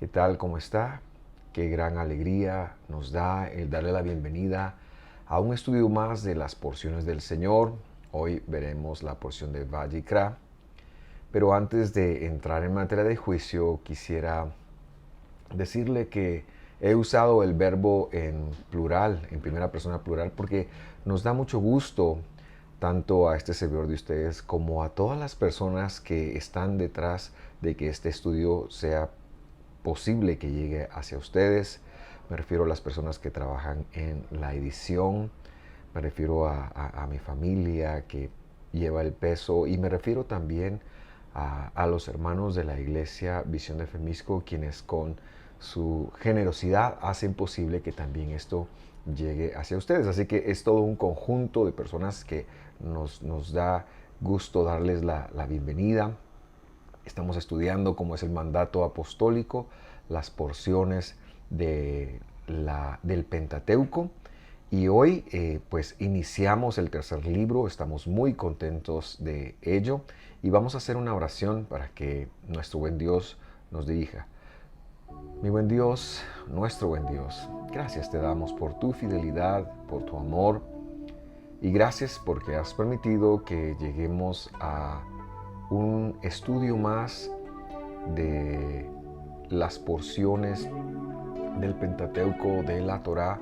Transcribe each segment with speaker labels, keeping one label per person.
Speaker 1: ¿Qué tal? ¿Cómo está? Qué gran alegría nos da el darle la bienvenida a un estudio más de las porciones del Señor. Hoy veremos la porción de Vayikra. Pero antes de entrar en materia de juicio, quisiera decirle que he usado el verbo en plural, en primera persona plural, porque nos da mucho gusto tanto a este servidor de ustedes como a todas las personas que están detrás de que este estudio sea posible que llegue hacia ustedes. Me refiero a las personas que trabajan en la edición, me refiero a mi familia que lleva el peso y me refiero también a los hermanos de la iglesia Visión de Femisco, quienes con su generosidad hacen posible que también esto llegue hacia ustedes. Así que es todo un conjunto de personas que nos da gusto darles la bienvenida. Estamos estudiando cómo es el mandato apostólico, las porciones del Pentateuco. Y hoy pues iniciamos el tercer libro, estamos muy contentos de ello y vamos a hacer una oración para que nuestro buen Dios nos dirija. Mi buen Dios, nuestro buen Dios, gracias te damos por tu fidelidad, por tu amor y gracias porque has permitido que lleguemos a un estudio más de las porciones del Pentateuco, de la Torá.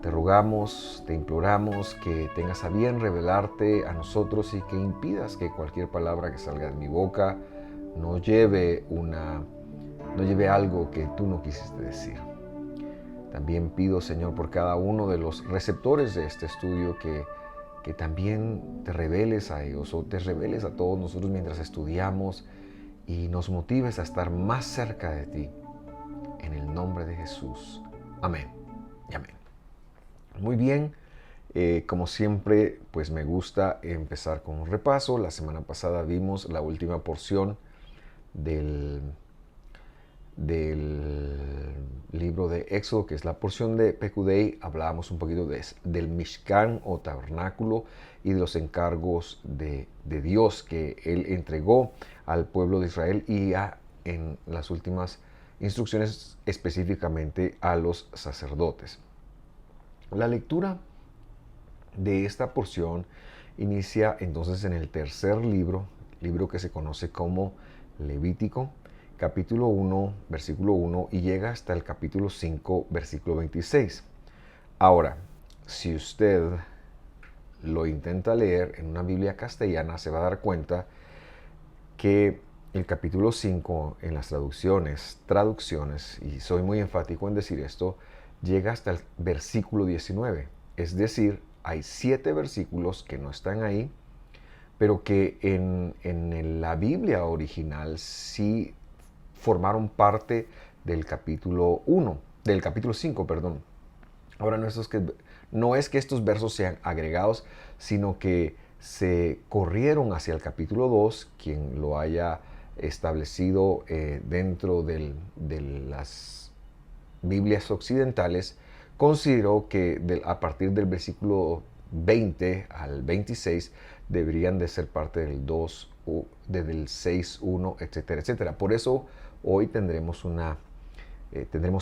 Speaker 1: Te rogamos, te imploramos que tengas a bien revelarte a nosotros y que impidas que cualquier palabra que salga de mi boca no lleve algo que tú no quisiste decir. También pido, Señor, por cada uno de los receptores de este estudio que también te reveles a ellos o te reveles a todos nosotros mientras estudiamos y nos motives a estar más cerca de ti. En el nombre de Jesús. Amén y amén. Muy bien, como siempre, pues me gusta empezar con un repaso. La semana pasada vimos la última porción del libro de Éxodo, que es la porción de Pekudei. Hablábamos un poquito del Mishkan o tabernáculo y de los encargos de Dios que Él entregó al pueblo de Israel y en las últimas instrucciones específicamente a los sacerdotes. La lectura de esta porción inicia entonces en el tercer libro que se conoce como Levítico, capítulo 1, versículo 1, y llega hasta el capítulo 5, versículo 26. Ahora, si usted lo intenta leer en una Biblia castellana, se va a dar cuenta que el capítulo 5 en las traducciones, y soy muy enfático en decir esto, llega hasta el versículo 19. Es decir, hay 7 versículos que no están ahí, pero que en la Biblia original sí formaron parte del capítulo 5, perdón. Ahora no es que estos versos sean agregados, sino que se corrieron hacia el capítulo 2, quien lo haya establecido dentro de las Biblias occidentales, consideró que a partir del versículo 20 al 26 deberían de ser parte del 2, del 6, 1, etcétera, etcétera. Por eso hoy tendremos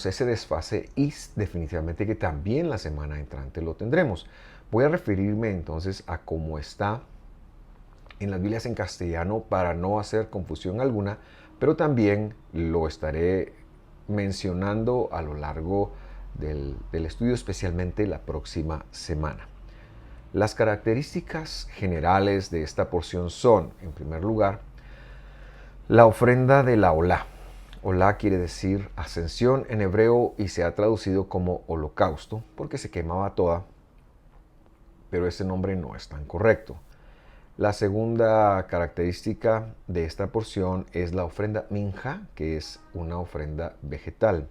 Speaker 1: ese desfase y definitivamente que también la semana entrante lo tendremos. Voy a referirme entonces a cómo está en las Biblias en castellano para no hacer confusión alguna, pero también lo estaré mencionando a lo largo del estudio, especialmente la próxima semana. Las características generales de esta porción son, en primer lugar, la ofrenda de la olá. Olá quiere decir ascensión en hebreo y se ha traducido como holocausto porque se quemaba toda, pero ese nombre no es tan correcto. La segunda característica de esta porción es la ofrenda minja, que es una ofrenda vegetal.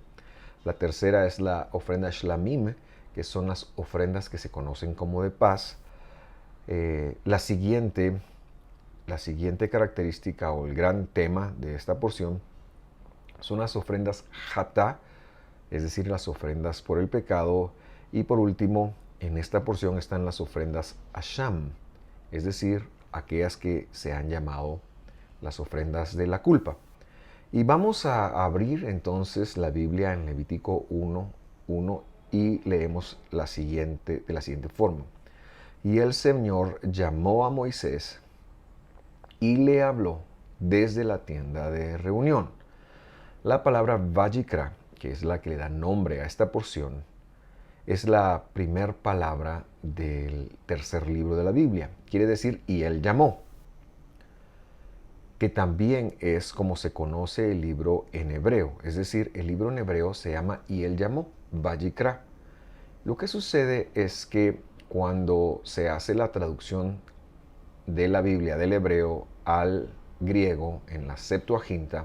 Speaker 1: La tercera es la ofrenda shlamim, que son las ofrendas que se conocen como de paz. La siguiente característica o el gran tema de esta porción son las ofrendas hatá, es decir, las ofrendas por el pecado. Y por último, en esta porción están las ofrendas asham, es decir, aquellas que se han llamado las ofrendas de la culpa. Y vamos a abrir entonces la Biblia en Levítico 1:1 y leemos de la siguiente forma. Y el Señor llamó a Moisés y le habló desde la tienda de reunión. La palabra Vayikra, que es la que le da nombre a esta porción, es la primer palabra del tercer libro de la Biblia. Quiere decir, y él llamó, que también es como se conoce el libro en hebreo. Es decir, el libro en hebreo se llama y él llamó, Vayikra. Lo que sucede es que cuando se hace la traducción de la Biblia del hebreo al griego en la Septuaginta,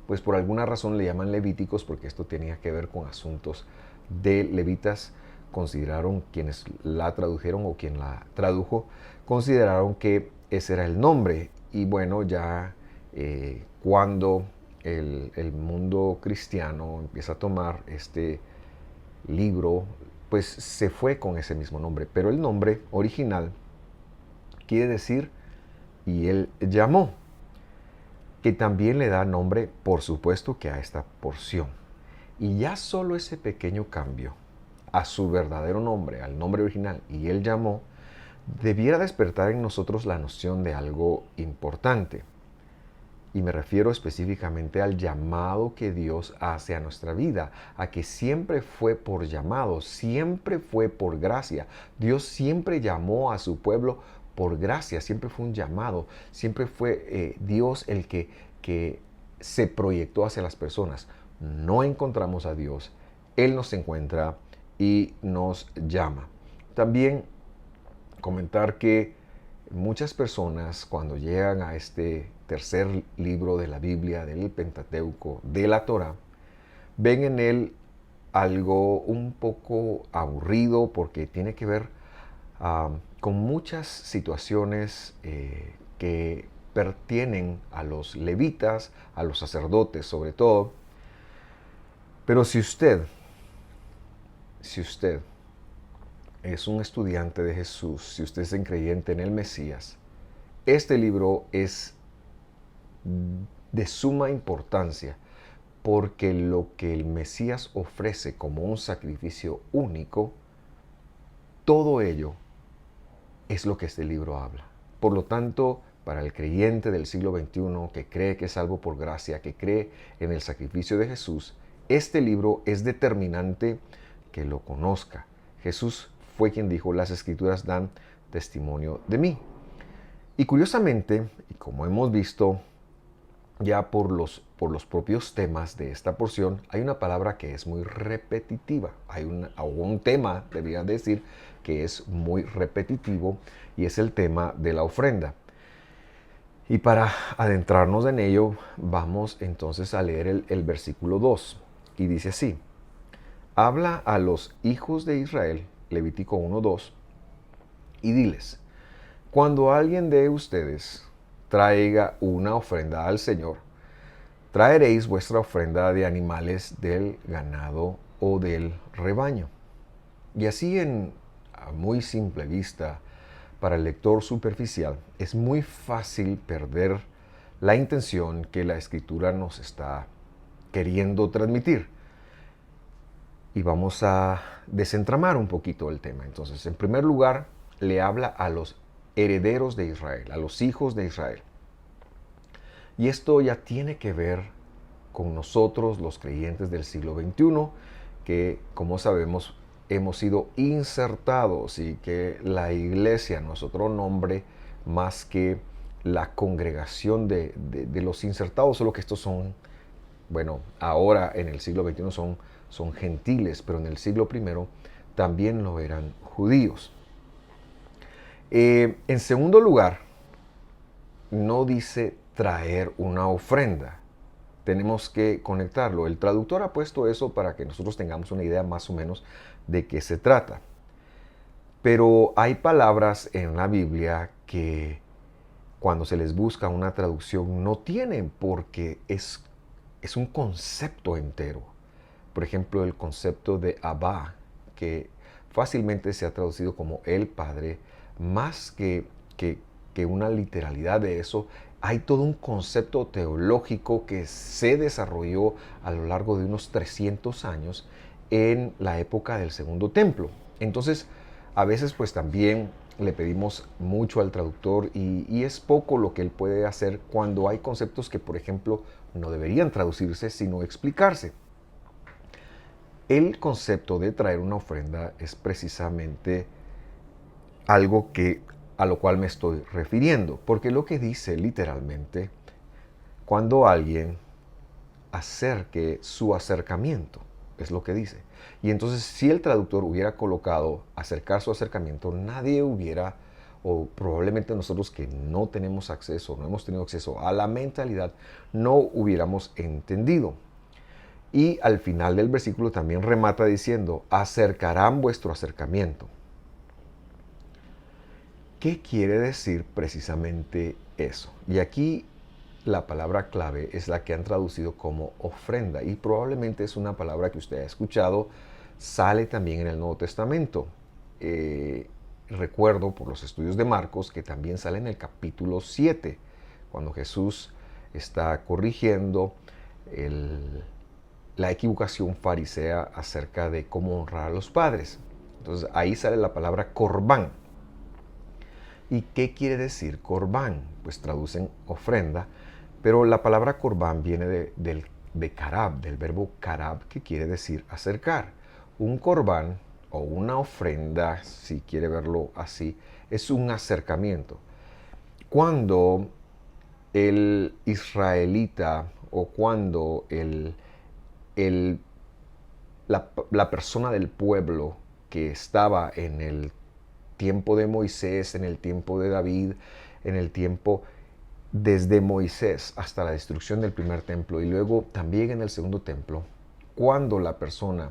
Speaker 1: pues por alguna razón le llaman levíticos porque esto tenía que ver con asuntos de levitas. Consideraron quienes la tradujeron o quien la tradujo, consideraron que ese era el nombre. Y bueno, ya cuando el mundo cristiano empieza a tomar este libro, pues se fue con ese mismo nombre. Pero el nombre original quiere decir y él llamó, que también le da nombre, por supuesto, que a esta porción. Y ya solo ese pequeño cambio a su verdadero nombre, al nombre original, y él llamó, debiera despertar en nosotros la noción de algo importante. Y me refiero específicamente al llamado que Dios hace a nuestra vida, a que siempre fue por llamado, siempre fue por gracia. Dios siempre llamó a su pueblo por gracia, siempre fue un llamado, siempre fue Dios el que se proyectó hacia las personas. No encontramos a Dios, Él nos encuentra y nos llama. También comentar que muchas personas cuando llegan a este tercer libro de la Biblia, del Pentateuco, de la Torá, ven en él algo un poco aburrido porque tiene que ver con muchas situaciones que pertienen a los levitas, a los sacerdotes sobre todo. Pero si usted es un estudiante de Jesús, si usted es un creyente en el Mesías, este libro es de suma importancia porque lo que el Mesías ofrece como un sacrificio único, todo ello es lo que este libro habla. Por lo tanto, para el creyente del siglo XXI que cree que es salvo por gracia, que cree en el sacrificio de Jesús, este libro es determinante que lo conozca. Jesús fue quien dijo, las Escrituras dan testimonio de mí. Y curiosamente, y como hemos visto ya por los propios temas de esta porción, hay una palabra que es muy repetitiva. Hay un tema, debería decir, que es muy repetitivo y es el tema de la ofrenda. Y para adentrarnos en ello, vamos entonces a leer el versículo 2. Y dice así, habla a los hijos de Israel, Levítico 1:2, y diles, cuando alguien de ustedes traiga una ofrenda al Señor, traeréis vuestra ofrenda de animales del ganado o del rebaño. Y así a muy simple vista, para el lector superficial, es muy fácil perder la intención que la Escritura nos está queriendo transmitir. Y vamos a desentramar un poquito el tema. Entonces, en primer lugar, le habla a los herederos de Israel, a los hijos de Israel. Y esto ya tiene que ver con nosotros, los creyentes del siglo XXI, que, como sabemos, hemos sido insertados y que la iglesia no es otro nombre más que la congregación de los insertados, solo que estos son, bueno, ahora en el siglo XXI son gentiles, pero en el siglo I también lo eran judíos. En segundo lugar, no dice traer una ofrenda. Tenemos que conectarlo. El traductor ha puesto eso para que nosotros tengamos una idea más o menos de qué se trata. Pero hay palabras en la Biblia que cuando se les busca una traducción no tienen porque es un concepto entero. Por ejemplo, el concepto de Abba, que fácilmente se ha traducido como el Padre, más que una literalidad de eso, hay todo un concepto teológico que se desarrolló a lo largo de unos 300 años en la época del Segundo Templo. Entonces, a veces pues también le pedimos mucho al traductor y es poco lo que él puede hacer cuando hay conceptos que, por ejemplo, no deberían traducirse, sino explicarse. El concepto de traer una ofrenda es precisamente algo a lo cual me estoy refiriendo, porque lo que dice literalmente, cuando alguien acerque su acercamiento, es lo que dice. Y entonces si el traductor hubiera colocado acercar su acercamiento, nadie hubiera, o probablemente nosotros que no tenemos acceso, no hemos tenido acceso a la mentalidad, no hubiéramos entendido. Y al final del versículo también remata diciendo, acercarán vuestro acercamiento. ¿Qué quiere decir precisamente eso? Y aquí la palabra clave es la que han traducido como ofrenda y probablemente es una palabra que usted ha escuchado, sale también en el Nuevo Testamento. Recuerdo por los estudios de Marcos que también sale en el capítulo 7, cuando Jesús está corrigiendo la equivocación farisea acerca de cómo honrar a los padres. Entonces ahí sale la palabra corbán. ¿Y qué quiere decir corbán? Pues traducen ofrenda, pero la palabra corbán viene de karab, del verbo karab, que quiere decir acercar. Un corbán o una ofrenda, si quiere verlo así, es un acercamiento. Cuando el israelita o cuando la persona del pueblo que estaba en el tiempo de Moisés, en el tiempo de David, en el tiempo desde Moisés hasta la destrucción del primer templo y luego también en el segundo templo, cuando la persona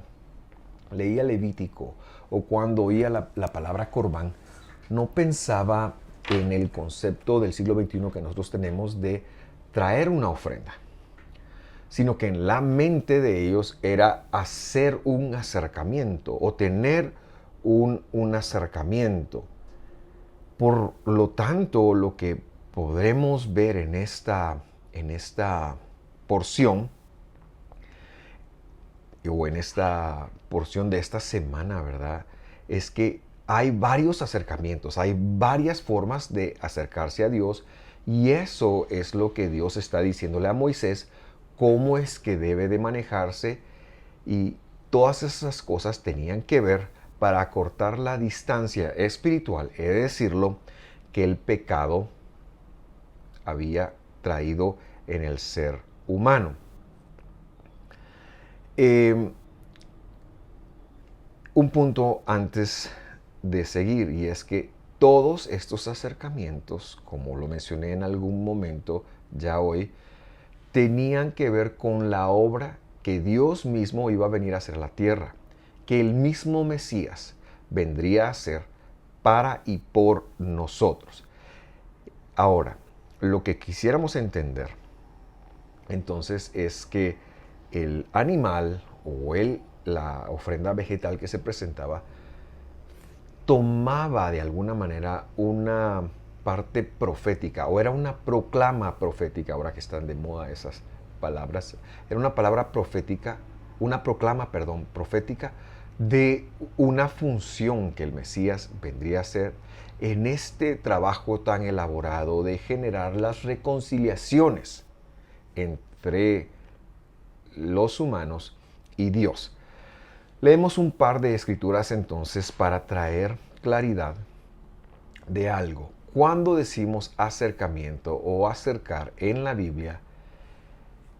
Speaker 1: leía Levítico o cuando oía la palabra corbán, no pensaba en el concepto del siglo XXI que nosotros tenemos de traer una ofrenda, sino que en la mente de ellos era hacer un acercamiento o tener un acercamiento. Por lo tanto, lo que podremos ver en esta porción o en esta porción de esta semana, ¿verdad? Es que hay varios acercamientos, hay varias formas de acercarse a Dios y eso es lo que Dios está diciéndole a Moisés, cómo es que debe de manejarse y todas esas cosas tenían que ver para acortar la distancia espiritual, es decirlo, que el pecado había traído en el ser humano. Un punto antes de seguir y es que todos estos acercamientos, como lo mencioné en algún momento ya hoy, tenían que ver con la obra que Dios mismo iba a venir a hacer a la tierra, que el mismo Mesías vendría a hacer para y por nosotros. Ahora, lo que quisiéramos entender entonces es que el animal o la ofrenda vegetal que se presentaba tomaba de alguna manera una parte profética o era una proclama profética, ahora que están de moda esas palabras, era una palabra profética, una proclama, perdón, profética de una función que el Mesías vendría a hacer en este trabajo tan elaborado de generar las reconciliaciones entre los humanos y Dios. Leemos un par de escrituras entonces para traer claridad de algo. Cuando decimos acercamiento o acercar en la Biblia,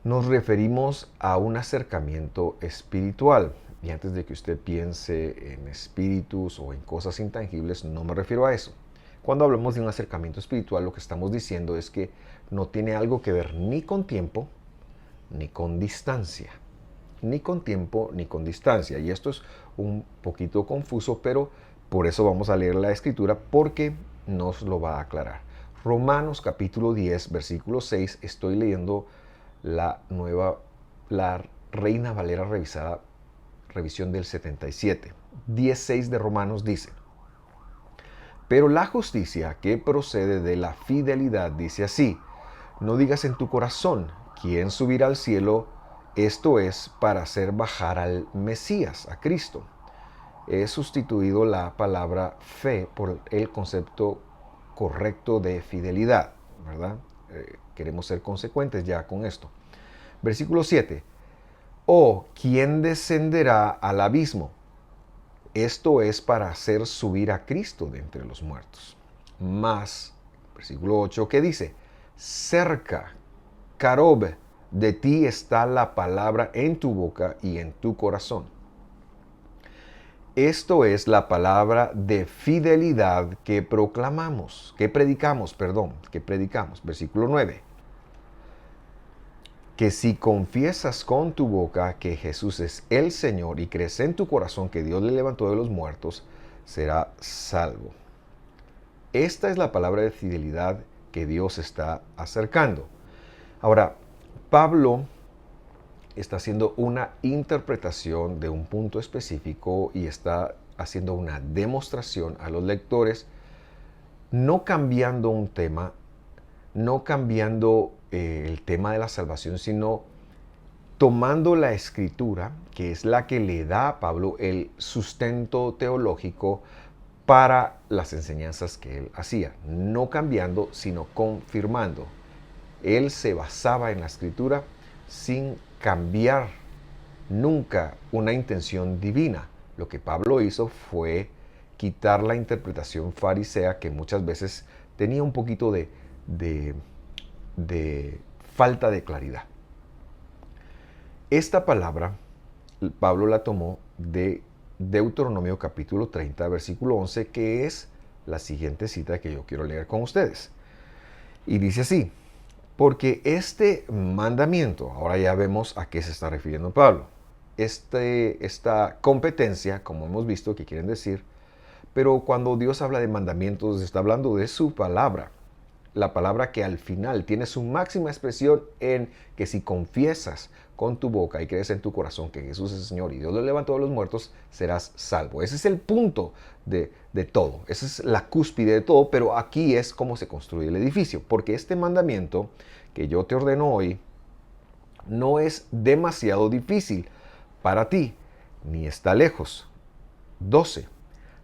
Speaker 1: nos referimos a un acercamiento espiritual. Y antes de que usted piense en espíritus o en cosas intangibles, no me refiero a eso. Cuando hablamos de un acercamiento espiritual, lo que estamos diciendo es que no tiene algo que ver ni con tiempo, ni con distancia. Ni con tiempo, ni con distancia. Y esto es un poquito confuso, pero por eso vamos a leer la escritura, porque nos lo va a aclarar. Romanos capítulo 10, versículo 6, estoy leyendo la Reina Valera revisada, revisión del 77. 10:6 de Romanos dice: pero la justicia que procede de la fidelidad dice así: No digas en tu corazón, ¿quién subirá al cielo? Esto es para hacer bajar al Mesías, a Cristo. He sustituido la palabra fe por el concepto correcto de fidelidad, ¿verdad? Queremos ser consecuentes ya con esto. Versículo 7. ¿O quién descenderá al abismo? Esto es para hacer subir a Cristo de entre los muertos. Más, versículo 8, ¿qué dice? Cerca, Carob, de ti está la palabra en tu boca y en tu corazón. Esto es la palabra de fidelidad que proclamamos, que predicamos. Versículo 9. Que si confiesas con tu boca que Jesús es el Señor y crees en tu corazón que Dios le levantó de los muertos, será salvo. Esta es la palabra de fidelidad que Dios está acercando. Ahora, Pablo está haciendo una interpretación de un punto específico y está haciendo una demostración a los lectores, no cambiando un tema, no cambiando el tema de la salvación, sino tomando la escritura, que es la que le da a Pablo el sustento teológico para las enseñanzas que él hacía, no cambiando, sino confirmando. Él se basaba en la escritura sin cambiar nunca una intención divina. Lo que Pablo hizo fue quitar la interpretación farisea que muchas veces tenía un poquito de falta de claridad. Esta palabra Pablo la tomó de Deuteronomio capítulo 30, versículo 11, que es la siguiente cita que yo quiero leer con ustedes. Y dice así: porque este mandamiento, ahora ya vemos a qué se está refiriendo Pablo. Esta competencia, como hemos visto, que quieren decir, pero cuando Dios habla de mandamientos, está hablando de su palabra. La palabra que al final tiene su máxima expresión en que si confiesas con tu boca y crees en tu corazón que Jesús es el Señor y Dios lo levantó de los muertos, serás salvo. Ese es el punto de todo. Esa es la cúspide de todo, pero aquí es cómo se construye el edificio. Porque este mandamiento que yo te ordeno hoy no es demasiado difícil para ti, ni está lejos. 12.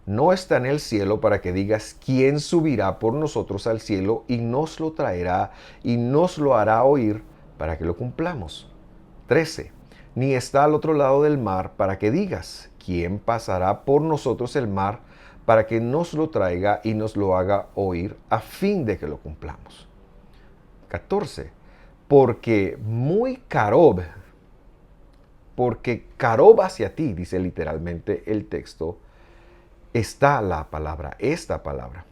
Speaker 1: No está en el cielo para que digas quién subirá por nosotros al cielo y nos lo traerá y nos lo hará oír para que lo cumplamos. 13. Ni está al otro lado del mar para que digas quién pasará por nosotros el mar para que nos lo traiga y nos lo haga oír a fin de que lo cumplamos. 14. Porque carob hacia ti, dice literalmente el texto, está la palabra, esta palabra.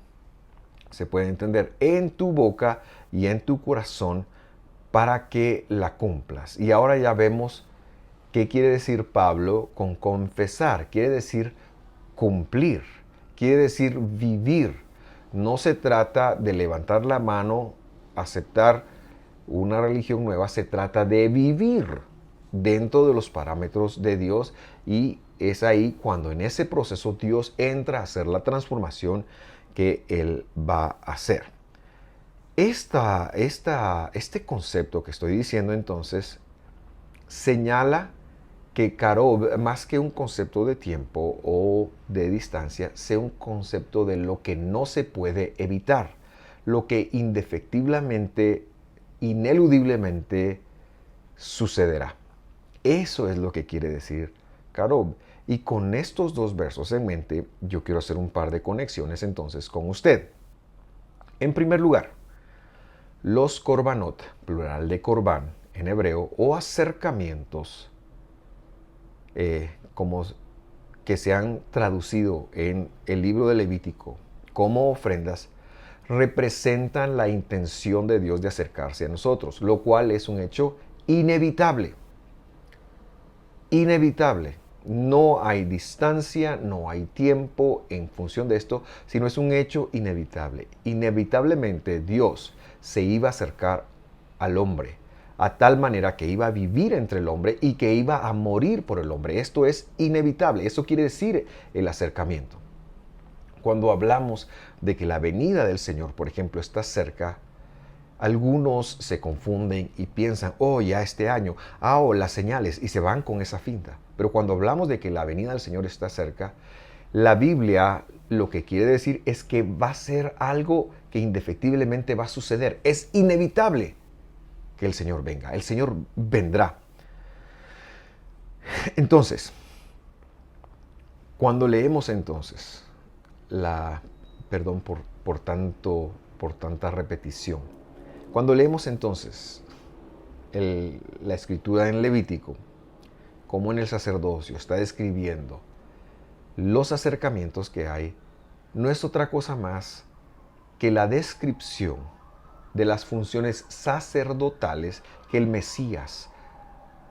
Speaker 1: Se puede entender en tu boca y en tu corazón para que la cumplas. Y ahora ya vemos qué quiere decir Pablo con confesar. Quiere decir cumplir, quiere decir vivir. No se trata de levantar la mano, aceptar una religión nueva, se trata de vivir dentro de los parámetros de Dios, y es ahí cuando en ese proceso Dios entra a hacer la transformación que Él va a hacer. Este concepto que estoy diciendo entonces señala que carob, más que un concepto de tiempo o de distancia, sea un concepto de lo que no se puede evitar, lo que indefectiblemente, ineludiblemente sucederá. Eso es lo que quiere decir carob. Y con estos dos versos en mente, yo quiero hacer un par de conexiones entonces con usted. En primer lugar, los korbanot, plural de korban en hebreo, o acercamientos, como que se han traducido en el libro de Levítico como ofrendas, representan la intención de Dios de acercarse a nosotros, lo cual es un hecho inevitable. Inevitable. No hay distancia, no hay tiempo en función de esto, sino es un hecho inevitable. Inevitablemente Dios se iba a acercar al hombre, a tal manera que iba a vivir entre el hombre y que iba a morir por el hombre. Esto es inevitable. Eso quiere decir el acercamiento. Cuando hablamos de que la venida del Señor, por ejemplo, está cerca, Algunos se confunden y piensan, oh, ya este año, oh, las señales, y se van con esa finta. Pero cuando hablamos de que la venida del Señor está cerca, la Biblia lo que quiere decir es que va a ser algo que indefectiblemente va a suceder. Es inevitable que el Señor venga. El Señor vendrá. Entonces, cuando leemos entonces perdón por tanta repetición. Cuando leemos entonces la escritura en Levítico, como en el sacerdocio está describiendo los acercamientos que hay, no es otra cosa más que la descripción de las funciones sacerdotales que el Mesías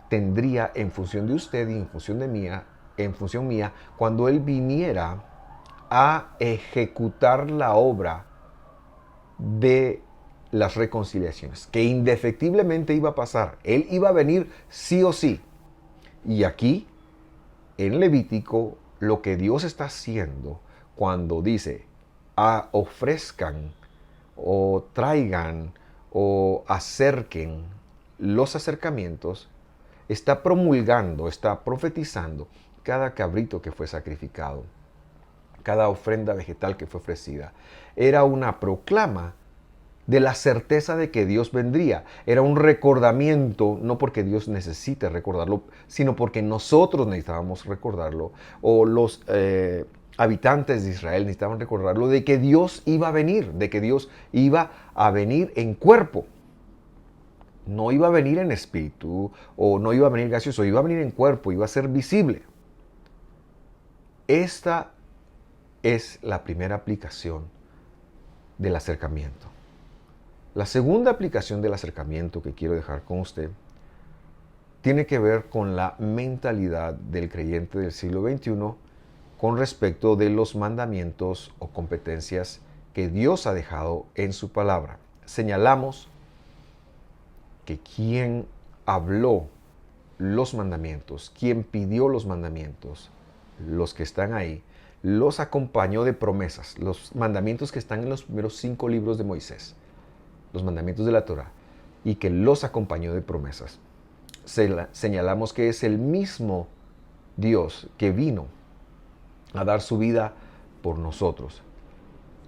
Speaker 1: tendría en función de usted y en función mía, cuando Él viniera a ejecutar la obra de las reconciliaciones, que indefectiblemente iba a pasar. Él iba a venir sí o sí. Y aquí, en Levítico, lo que Dios está haciendo cuando dice, ofrezcan o traigan o acerquen los acercamientos, está promulgando, está profetizando cada cabrito que fue sacrificado, cada ofrenda vegetal que fue ofrecida. Era una proclama de la certeza de que Dios vendría. Era un recordamiento, no porque Dios necesite recordarlo, sino porque nosotros necesitábamos recordarlo, o los habitantes de Israel necesitaban recordarlo, de que Dios iba a venir, de que Dios iba a venir en cuerpo. No iba a venir en espíritu, o no iba a venir gaseoso, iba a venir en cuerpo, iba a ser visible. Esta es la primera aplicación del acercamiento. La segunda aplicación del acercamiento que quiero dejar con usted tiene que ver con la mentalidad del creyente del siglo XXI con respecto de los mandamientos o competencias que Dios ha dejado en su palabra. Señalamos que quien habló los mandamientos, quien pidió los mandamientos, los que están ahí, los acompañó de promesas, los mandamientos que están en los primeros 5 libros de Moisés, los mandamientos de la Torá, y que los acompañó de promesas. Señalamos que es el mismo Dios que vino a dar su vida por nosotros.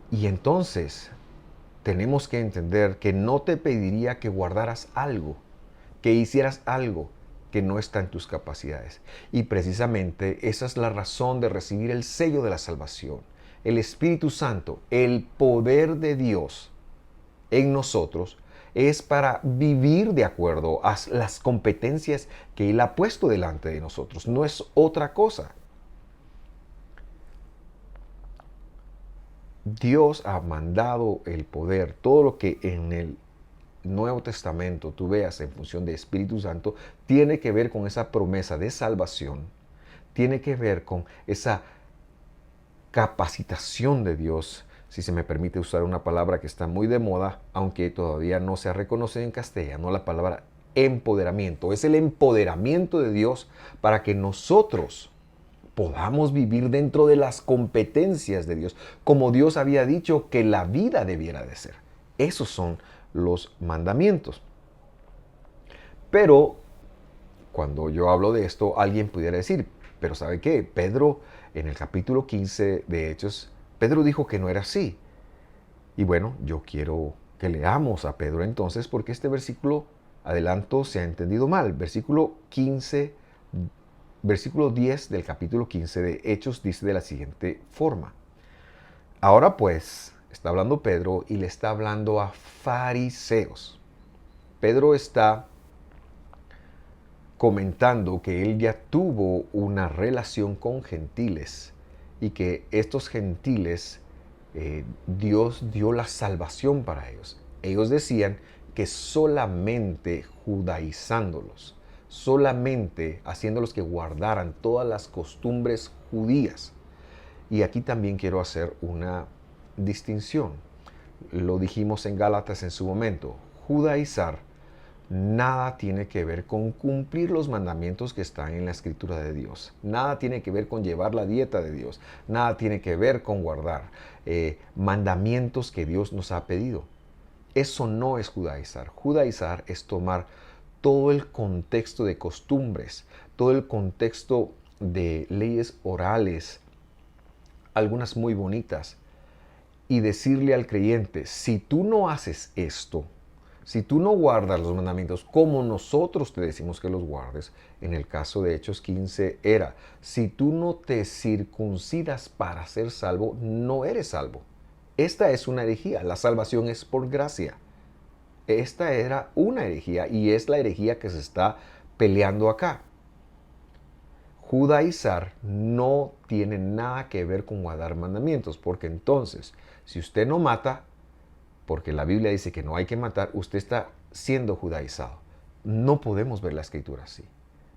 Speaker 1: Y entonces tenemos que entender que no te pediría que guardaras algo, que hicieras algo que no está en tus capacidades. Y precisamente esa es la razón de recibir el sello de la salvación. El Espíritu Santo, el poder de Dios en nosotros, es para vivir de acuerdo a las competencias que Él ha puesto delante de nosotros. No es otra cosa. Dios ha mandado el poder, todo lo que en el Nuevo Testamento tú veas en función de Espíritu Santo, tiene que ver con esa promesa de salvación, tiene que ver con esa capacitación de Dios, si se me permite usar una palabra que está muy de moda, aunque todavía no se ha reconocido en castellano, la palabra empoderamiento. Es el empoderamiento de Dios para que nosotros podamos vivir dentro de las competencias de Dios, como Dios había dicho que la vida debiera de ser. Esos son los mandamientos. Pero cuando yo hablo de esto, alguien pudiera decir, pero ¿sabe qué? Pedro, en el capítulo 15 de Hechos, Pedro dijo que no era así. Y bueno, yo quiero que leamos a Pedro entonces, porque este versículo, adelanto, se ha entendido mal. Versículo 10 del capítulo 15 de Hechos dice de la siguiente forma. Ahora pues, está hablando Pedro y le está hablando a fariseos. Pedro está comentando que él ya tuvo una relación con gentiles y que estos gentiles, Dios dio la salvación para ellos. Ellos decían que solamente judaizándolos, solamente haciéndolos que guardaran todas las costumbres judías. Y aquí también quiero hacer una distinción. Lo dijimos en Gálatas en su momento. Judaizar nada tiene que ver con cumplir los mandamientos que están en la Escritura de Dios. Nada tiene que ver con llevar la dieta de Dios. Nada tiene que ver con guardar mandamientos que Dios nos ha pedido. Eso no es judaizar. Judaizar es tomar todo el contexto de costumbres, todo el contexto de leyes orales, algunas muy bonitas, y decirle al creyente, si tú no haces esto, si tú no guardas los mandamientos como nosotros te decimos que los guardes, en el caso de Hechos 15 era, si tú no te circuncidas para ser salvo, no eres salvo. Esta es una herejía, la salvación es por gracia. Esta era una herejía y es la herejía que se está peleando acá. Judaizar no tiene nada que ver con guardar mandamientos, porque entonces, si usted no mata, porque la Biblia dice que no hay que matar, usted está siendo judaizado. No podemos ver la escritura así,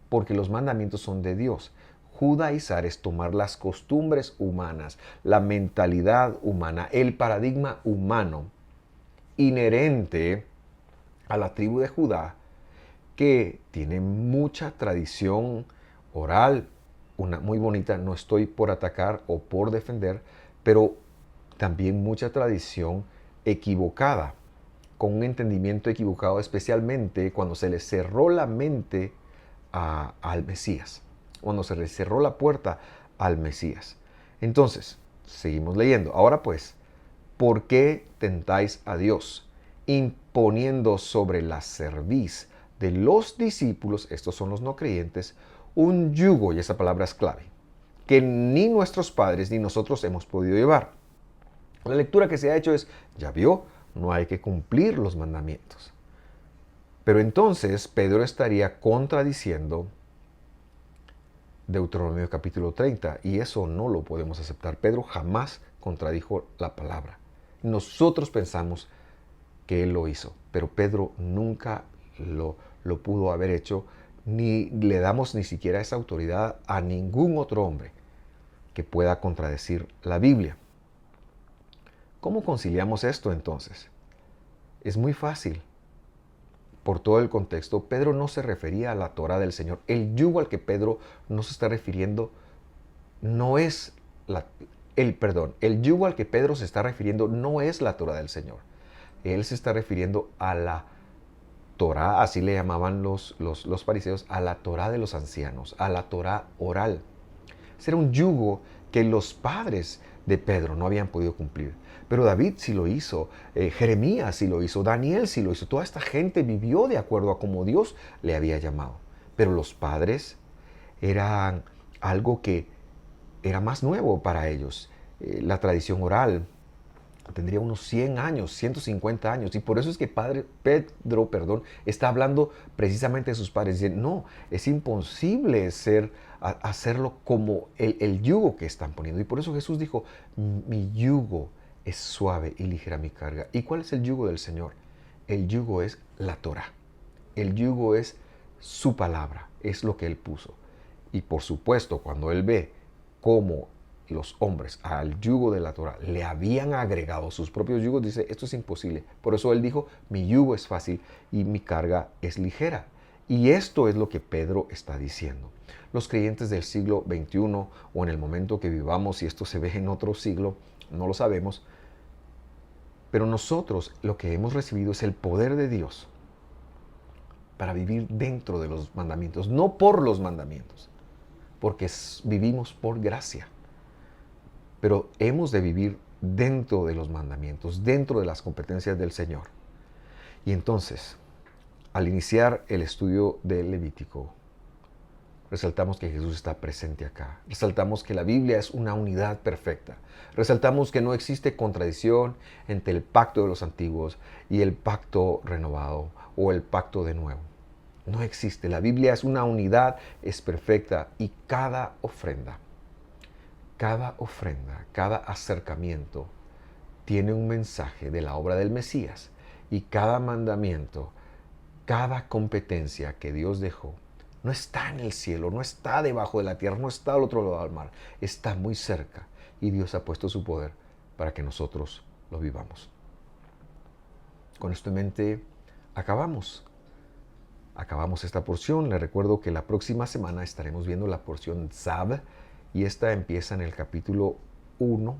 Speaker 1: porque los mandamientos son de Dios. Judaizar es tomar las costumbres humanas, la mentalidad humana, el paradigma humano inherente a la tribu de Judá, que tiene mucha tradición oral, una muy bonita, no estoy por atacar o por defender, pero también mucha tradición equivocada, con un entendimiento equivocado, especialmente cuando se le cerró la mente al Mesías, cuando se le cerró la puerta al Mesías. Entonces, seguimos leyendo. Ahora pues, ¿por qué tentáis a Dios, imponiendo sobre la cerviz de los discípulos, estos son los no creyentes, un yugo, y esa palabra es clave, que ni nuestros padres ni nosotros hemos podido llevar? La lectura que se ha hecho es, ya vio, no hay que cumplir los mandamientos. Pero entonces Pedro estaría contradiciendo Deuteronomio capítulo 30, y eso no lo podemos aceptar. Pedro jamás contradijo la palabra. Nosotros pensamos que él lo hizo, pero Pedro nunca lo pudo haber hecho, ni le damos ni siquiera esa autoridad a ningún otro hombre que pueda contradecir la Biblia. ¿Cómo conciliamos esto entonces? Es muy fácil. Por todo el contexto, Pedro no se refería a la Torá del Señor. El yugo al que Pedro no se está refiriendo no es el yugo al que Pedro se está refiriendo no es la Torá del Señor. Él se está refiriendo a la Torá, así le llamaban los fariseos, a la Torá de los ancianos, a la Torá oral. Ese era un yugo que los padres de Pedro no habían podido cumplir. Pero David sí lo hizo, Jeremías sí lo hizo, Daniel sí lo hizo. Toda esta gente vivió de acuerdo a como Dios le había llamado. Pero los padres eran algo que era más nuevo para ellos. La tradición oral tendría unos 100 años, 150 años. Y por eso es que Pedro está hablando precisamente de sus padres. Dice, no, es imposible hacerlo como el yugo que están poniendo. Y por eso Jesús dijo, mi yugo es suave y ligera mi carga. ¿Y cuál es el yugo del Señor? El yugo es la Torah. El yugo es su palabra, es lo que Él puso. Y por supuesto, cuando Él ve cómo los hombres al yugo de la Torah le habían agregado sus propios yugos, dice, esto es imposible. Por eso Él dijo, mi yugo es fácil y mi carga es ligera. Y esto es lo que Pedro está diciendo. Los creyentes del siglo XXI o en el momento que vivamos, si esto se ve en otro siglo, no lo sabemos, pero nosotros lo que hemos recibido es el poder de Dios para vivir dentro de los mandamientos, no por los mandamientos, porque vivimos por gracia. Pero hemos de vivir dentro de los mandamientos, dentro de las competencias del Señor. Y entonces, al iniciar el estudio del Levítico, resaltamos que Jesús está presente acá. Resaltamos que la Biblia es una unidad perfecta. Resaltamos que no existe contradicción entre el pacto de los antiguos y el pacto renovado o el pacto de nuevo. No existe. La Biblia es una unidad, es perfecta, y cada ofrenda, cada acercamiento tiene un mensaje de la obra del Mesías, y cada mandamiento, cada competencia que Dios dejó, no está en el cielo, no está debajo de la tierra, no está al otro lado del mar, está muy cerca, y Dios ha puesto su poder para que nosotros lo vivamos. Con esto en mente, acabamos esta porción. Les recuerdo que la próxima semana estaremos viendo la porción Tzab, y esta empieza en el capítulo 1,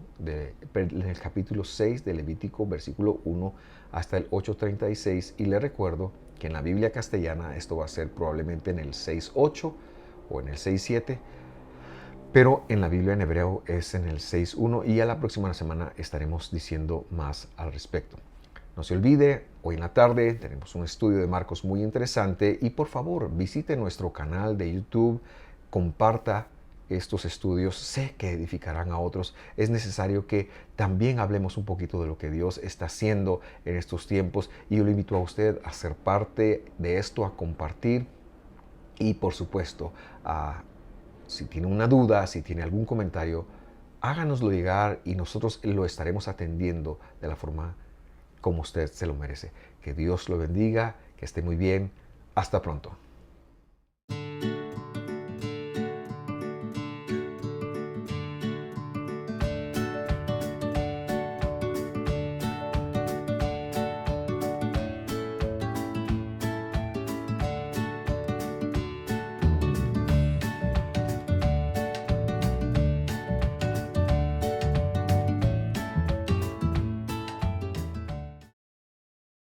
Speaker 1: en el capítulo 6 de Levítico, versículo 1 hasta el 8:36. Y le recuerdo que en la Biblia castellana esto va a ser probablemente en el 6:8 o en el 6:7, pero en la Biblia en hebreo es en el 6:1 y a la próxima semana estaremos diciendo más al respecto. No se olvide, hoy en la tarde tenemos un estudio de Marcos muy interesante y por favor visite nuestro canal de YouTube, comparta estos estudios, sé que edificarán a otros. Es necesario que también hablemos un poquito de lo que Dios está haciendo en estos tiempos y yo le invito a usted a ser parte de esto, a compartir y por supuesto si tiene una duda, si tiene algún comentario, háganoslo llegar y nosotros lo estaremos atendiendo de la forma como usted se lo merece. Que Dios lo bendiga, que esté muy bien. Hasta pronto.